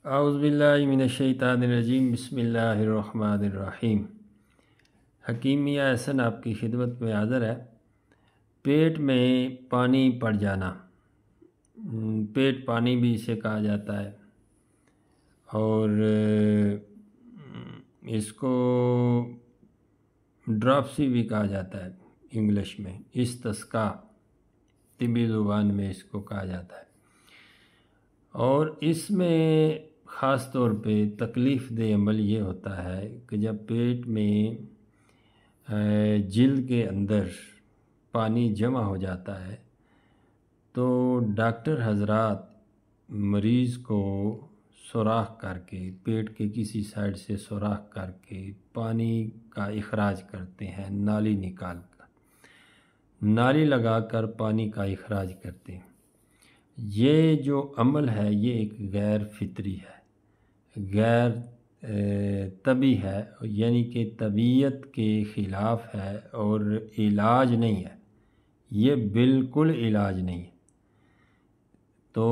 اعوذ باللہ من الشیطان الرجیم، بسم اللہ الرحمن الرحیم۔ حکیم میاں احسن آپ کی خدمت میں حاضر ہے۔ پیٹ میں پانی پڑ جانا، پیٹ پانی بھی اسے کہا جاتا ہے، اور اس کو ڈراپسی بھی کہا جاتا ہے انگلش میں، استسقاء طبی زبان میں اس کو کہا جاتا ہے۔ اور اس میں خاص طور پہ تکلیف دہ عمل یہ ہوتا ہے کہ جب پیٹ میں جلد کے اندر پانی جمع ہو جاتا ہے تو ڈاکٹر حضرات مریض کو سوراخ کر کے، پیٹ کے کسی سائڈ سے سوراخ کر کے پانی کا اخراج کرتے ہیں، نالی نکال کر، نالی لگا کر پانی کا اخراج کرتے ہیں۔ یہ جو عمل ہے یہ ایک غیر فطری ہے، غیر طبی ہے، یعنی کہ طبیعت کے خلاف ہے اور علاج نہیں ہے، یہ بالکل علاج نہیں ہے۔ تو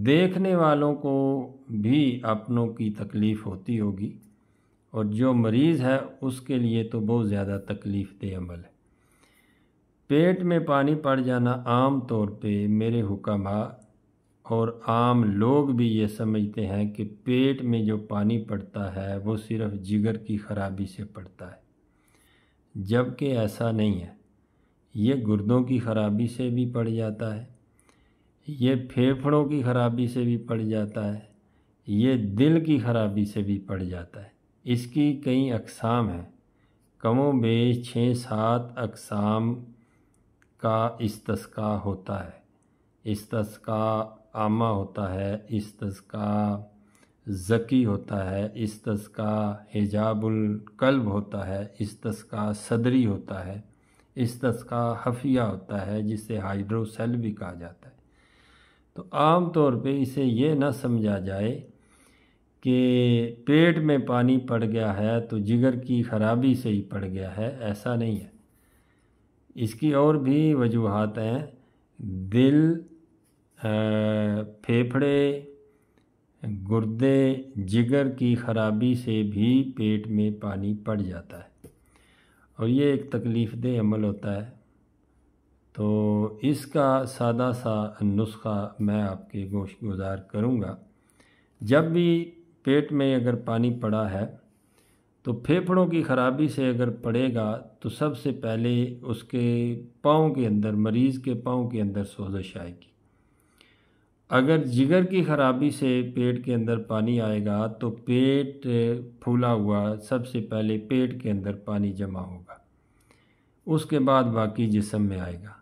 دیکھنے والوں کو بھی اپنوں کی تکلیف ہوتی ہوگی، اور جو مریض ہے اس کے لیے تو بہت زیادہ تکلیف دہ عمل ہے۔ پیٹ میں پانی پڑ جانا عام طور پہ میرے حکماء اور عام لوگ بھی یہ سمجھتے ہیں کہ پیٹ میں جو پانی پڑتا ہے وہ صرف جگر کی خرابی سے پڑتا ہے، جبکہ ایسا نہیں ہے۔ یہ گردوں کی خرابی سے بھی پڑ جاتا ہے، یہ پھیپھڑوں کی خرابی سے بھی پڑ جاتا ہے، یہ دل کی خرابی سے بھی پڑ جاتا ہے۔ اس کی کئی اقسام ہیں، کم و بیش 6-7 اقسام کا استسقاء ہوتا ہے۔ استسقاء عامہ ہوتا ہے، استسقاء ذکی ہوتا ہے، استسقاء حجاب القلب ہوتا ہے، استسقاء صدری ہوتا ہے، استسقاء خفیہ ہوتا ہے جسے ہائیڈروسیل بھی کہا جاتا ہے۔ تو عام طور پہ اسے یہ نہ سمجھا جائے کہ پیٹ میں پانی پڑ گیا ہے تو جگر کی خرابی سے ہی پڑ گیا ہے، ایسا نہیں ہے۔ اس کی اور بھی وجوہات ہیں، دل، پھیپھڑے، گردے، جگر کی خرابی سے بھی پیٹ میں پانی پڑ جاتا ہے، اور یہ ایک تکلیف دہ عمل ہوتا ہے۔ تو اس کا سادہ سا نسخہ میں آپ کے گوش گزار کروں گا۔ جب بھی پیٹ میں اگر پانی پڑا ہے تو پھیپھڑوں کی خرابی سے اگر پڑے گا تو سب سے پہلے اس کے پاؤں کے اندر، مریض کے پاؤں کے اندر سوزش آئے گی۔ اگر جگر کی خرابی سے پیٹ کے اندر پانی آئے گا تو پیٹ پھولا ہوا، سب سے پہلے پیٹ کے اندر پانی جمع ہوگا، اس کے بعد باقی جسم میں آئے گا۔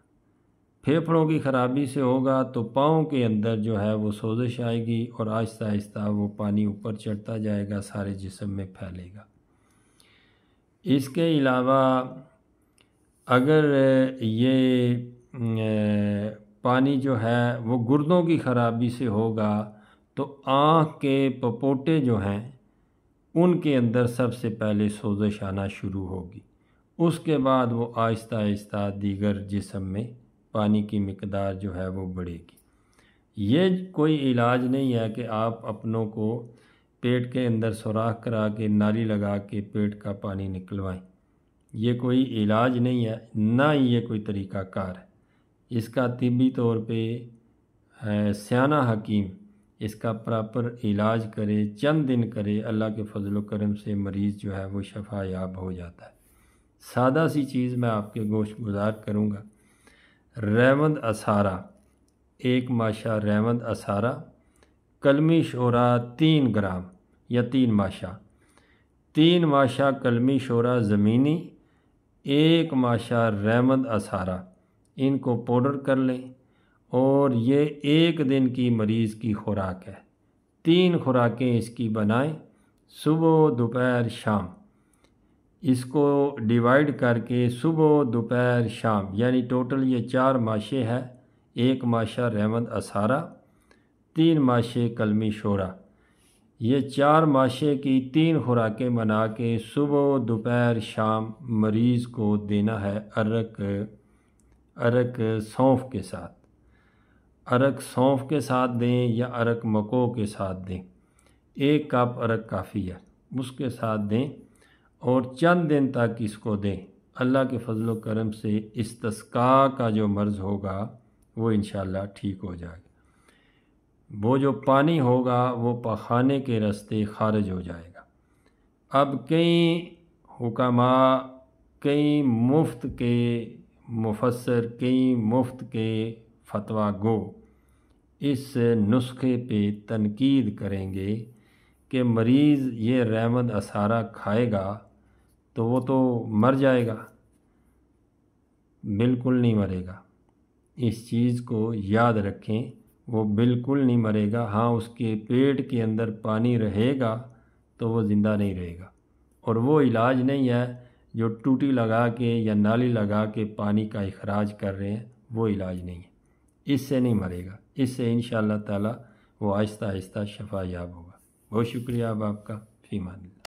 پھیپھڑوں کی خرابی سے ہوگا تو پاؤں کے اندر جو ہے وہ سوزش آئے گی، اور آہستہ آہستہ وہ پانی اوپر چڑھتا جائے گا، سارے جسم میں پھیلے گا۔ اس کے علاوہ اگر یہ پانی جو ہے وہ گردوں کی خرابی سے ہوگا تو آنکھ کے پپوٹے جو ہیں ان کے اندر سب سے پہلے سوزش آنا شروع ہوگی، اس کے بعد وہ آہستہ آہستہ دیگر جسم میں پانی کی مقدار جو ہے وہ بڑھے گی۔ یہ کوئی علاج نہیں ہے کہ آپ اپنوں کو پیٹ کے اندر سوراخ کرا کے نالی لگا کے پیٹ کا پانی نکلوائیں، یہ کوئی علاج نہیں ہے، نہ ہی یہ کوئی طریقہ کار ہے۔ اس کا طبی طور پہ سیانہ حکیم اس کا پراپر علاج کرے، چند دن کرے، اللہ کے فضل و کرم سے مریض جو ہے وہ شفا یاب ہو جاتا ہے۔ سادہ سی چیز میں آپ کے گوش گزار کروں گا، ریوند اسارہ، 1 ماشا ریوند اسارہ، کلمی شورا 3 گرام یا 3 ماشا، 3 ماشا کلمی شورا زمینی، 1 ماشا ریوند اسارہ، ان کو پاؤڈر کر لیں، اور یہ 1 دن کی مریض کی خوراک ہے۔ 3 خوراکیں اس کی بنائیں، صبح، دوپہر، شام۔ اس کو ڈیوائیڈ کر کے صبح، دوپہر، شام، یعنی ٹوٹل یہ 4 ماشے ہے، 1 ماشا ریوند اسارہ، 3 ماشے کلمی شورا، یہ 4 ماشے کی 3 خوراکیں بنا کے صبح، دوپہر، شام مریض کو دینا ہے، ارک سونف کے ساتھ۔ ارک سونف کے ساتھ دیں یا ارک مکو کے ساتھ دیں، 1 کپ ارک کافی ہے، اس کے ساتھ دیں اور چند دن تک اس کو دیں۔ اللہ کے فضل و کرم سے استسقاء کا جو مرض ہوگا وہ انشاءاللہ ٹھیک ہو جائے گا، وہ جو پانی ہوگا وہ پاخانے کے راستے خارج ہو جائے گا۔ اب کئی حکماء، کئی مفت کے مفسر، کئی مفت کے فتویٰ گو اس نسخے پہ تنقید کریں گے کہ مریض یہ رحمت اثارہ کھائے گا تو وہ تو مر جائے گا۔ بالکل نہیں مرے گا، اس چیز کو یاد رکھیں، وہ بالکل نہیں مرے گا۔ ہاں اس کے پیٹ کے اندر پانی رہے گا تو وہ زندہ نہیں رہے گا، اور وہ علاج نہیں ہے جو ٹوٹی لگا کے یا نالی لگا کے پانی کا اخراج کر رہے ہیں، وہ علاج نہیں ہے، اس سے نہیں مرے گا، اس سے انشاءاللہ تعالی وہ آہستہ آہستہ شفا یاب ہوگا۔ بہت شکریہ اب آپ کا، فی امان اللہ۔